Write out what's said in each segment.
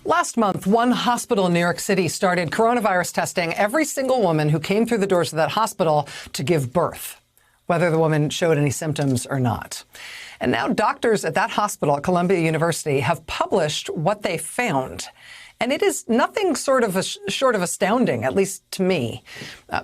Last month, one hospital in New York City started coronavirus testing every single woman who came through the doors of that hospital to give birth, whether the woman showed any symptoms or not. And now doctors at that hospital at Columbia University have published what they found. And it is nothing short of astounding, at least to me.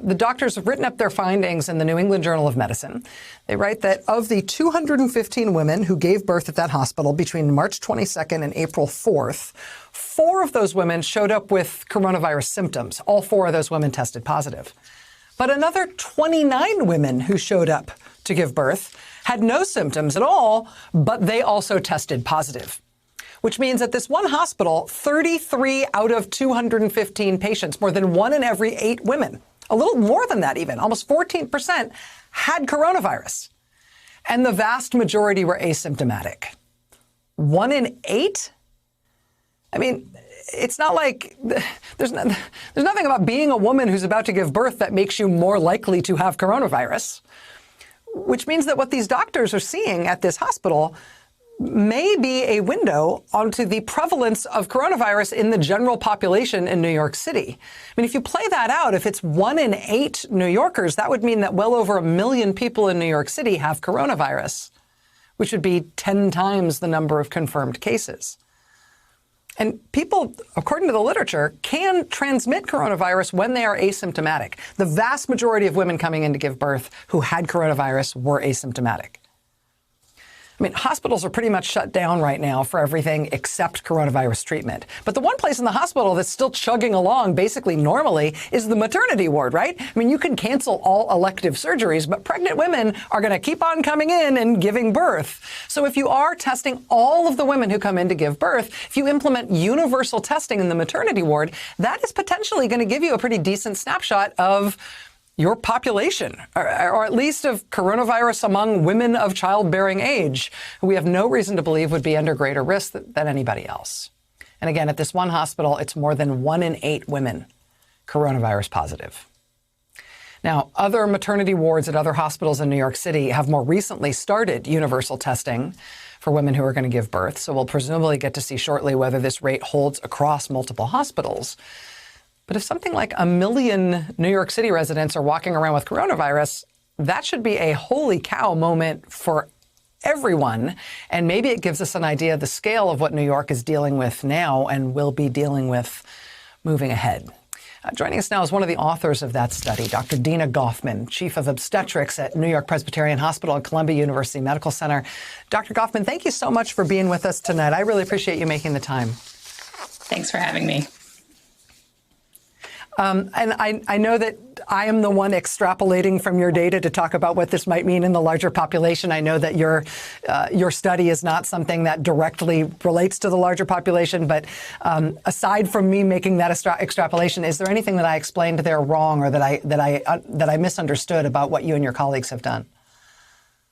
The doctors have written up their findings in the New England Journal of Medicine. They write that of the 215 women who gave birth at that hospital between March 22nd and April 4th, 4 of those women showed up with coronavirus symptoms. All 4 of those women tested positive. But another 29 women who showed up to give birth had no symptoms at all, but they also tested positive. Which means at this one hospital, 33 out of 215 patients, more than 1 in every 8 women, a little more than that even, almost 14%, had coronavirus. And the vast majority were asymptomatic. 1 in 8? I mean, it's not like there's nothing about being a woman who's about to give birth that makes you more likely to have coronavirus, which means that what these doctors are seeing at this hospital may be a window onto the prevalence of coronavirus in the general population in New York City. I mean, if you play that out, if it's 1 in 8 New Yorkers, that would mean that well over 1 million people in New York City have coronavirus, which would be 10 times the number of confirmed cases. And people, according to the literature, can transmit coronavirus when they are asymptomatic. The vast majority of women coming in to give birth who had coronavirus were asymptomatic. I mean, hospitals are pretty much shut down right now for everything except coronavirus treatment. But the one place in the hospital that's still chugging along basically normally is the maternity ward, right? I mean, you can cancel all elective surgeries, but pregnant women are going to keep on coming in and giving birth. So if you are testing all of the women who come in to give birth, if you implement universal testing in the maternity ward, that is potentially going to give you a pretty decent snapshot of your population, or at least of coronavirus among women of childbearing age, who we have no reason to believe would be under greater risk than anybody else. And again, at this one hospital, it's more than 1 in 8 women coronavirus positive. Now, other maternity wards at other hospitals in New York City have more recently started universal testing for women who are going to give birth. So we'll presumably get to see shortly whether this rate holds across multiple hospitals. But if something like 1 million New York City residents are walking around with coronavirus, that should be a holy cow moment for everyone. And maybe it gives us an idea of the scale of what New York is dealing with now and will be dealing with moving ahead. Joining us now is one of the authors of that study, Dr. Dina Goffman, Chief of Obstetrics at New York Presbyterian Hospital and Columbia University Medical Center. Dr. Goffman, thank you so much for being with us tonight. I really appreciate you making the time. Thanks for having me. And I know that I am the one extrapolating from your data to talk about what this might mean in the larger population. I know that your study is not something that directly relates to the larger population. But aside from me making that extrapolation, is there anything that I explained there wrong or that I misunderstood about what you and your colleagues have done?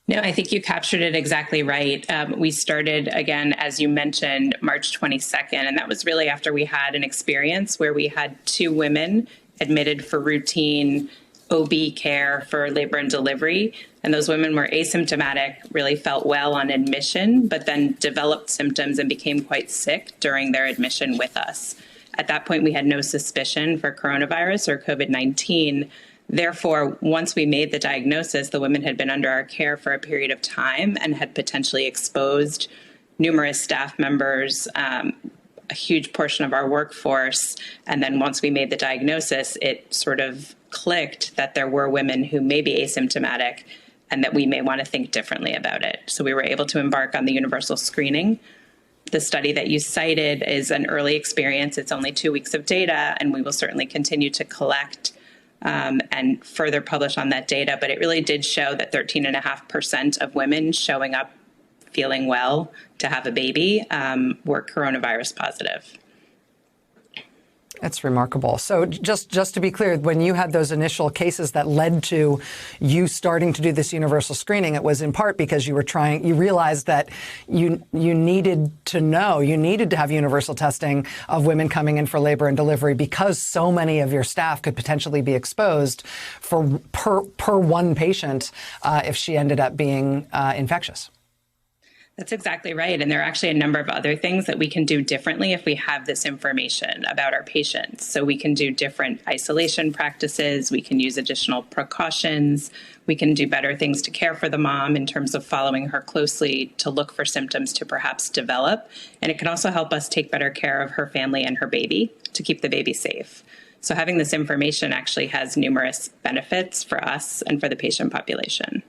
No, I think you captured it exactly right. We started, again, as you mentioned, March 22nd, and that was really after we had an experience where we had 2 women admitted for routine OB care for labor and delivery. And those women were asymptomatic, really felt well on admission, but then developed symptoms and became quite sick during their admission with us. At that point, we had no suspicion for coronavirus or COVID-19. Therefore, once we made the diagnosis, the women had been under our care for a period of time and had potentially exposed numerous staff members, a huge portion of our workforce. And then once we made the diagnosis, it sort of clicked that there were women who may be asymptomatic and that we may want to think differently about it. So we were able to embark on the universal screening. The study that you cited is an early experience. It's only 2 weeks of data, and we will certainly continue to collect and further publish on that data. But it really did show that 13.5% of women showing up feeling well to have a baby were coronavirus positive. That's remarkable. So just to be clear, when you had those initial cases that led to you starting to do this universal screening, it was in part because you realized that you needed to have universal testing of women coming in for labor and delivery because so many of your staff could potentially be exposed per one patient if she ended up being infectious. That's exactly right. And there are actually a number of other things that we can do differently if we have this information about our patients. So we can do different isolation practices. We can use additional precautions. We can do better things to care for the mom in terms of following her closely to look for symptoms to perhaps develop. And it can also help us take better care of her family and her baby to keep the baby safe. So having this information actually has numerous benefits for us and for the patient population.